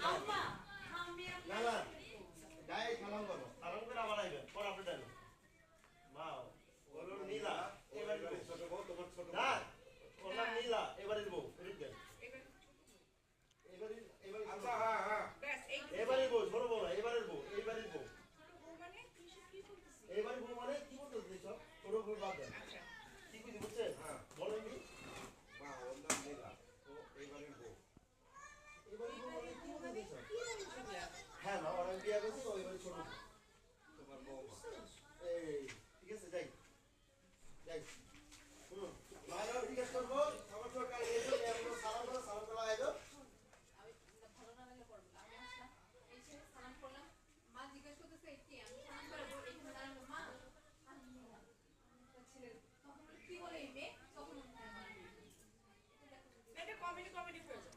আম্মা আমি না না গায়ে সালাম করো সালাম করে আবার আইবেন পর আপনি দেন মা বলো নীলা এবারে ছোট বউ তোমার ছোট না বললাম নীলা এবারে বউ ফেরত দেন এবারে এবারে আচ্ছা হ্যাঁ হ্যাঁ এবারে বউ ছোট বউ না এবারে বউ এইবারে বউ মানে কি বলতেছিস এবারে বউ মানে কি বলতে দিছ ছোট বউ বাদ দেন কি কইছি বুঝছেন হ্যাঁ। বলেন কি মা ওর নাম নীলা ও এইবারে বউ এবারে বউ মানে কি বলতে দিছ হ্যাঁ মা ওরা বিয়া করছে তো এবারে ছোট বউ তোমার বউ মা এই ঠিক আছে যাই যাই মায়ের জিজ্ঞেস করবো আমার তো কাল এসো এমন সালাম করো সালাম করে আইলো আমি ভালো না লাগলে করব আমি আসলাম এই যে সালাম করলাম মা জিজ্ঞেস করতেছে কি আমি সালাম করবো এখানে দাঁড়ানো মা আমি ছেলে তখন কি বলে এই মেয়ে তখন এটা কমেডি কমেডি হয়ে যায়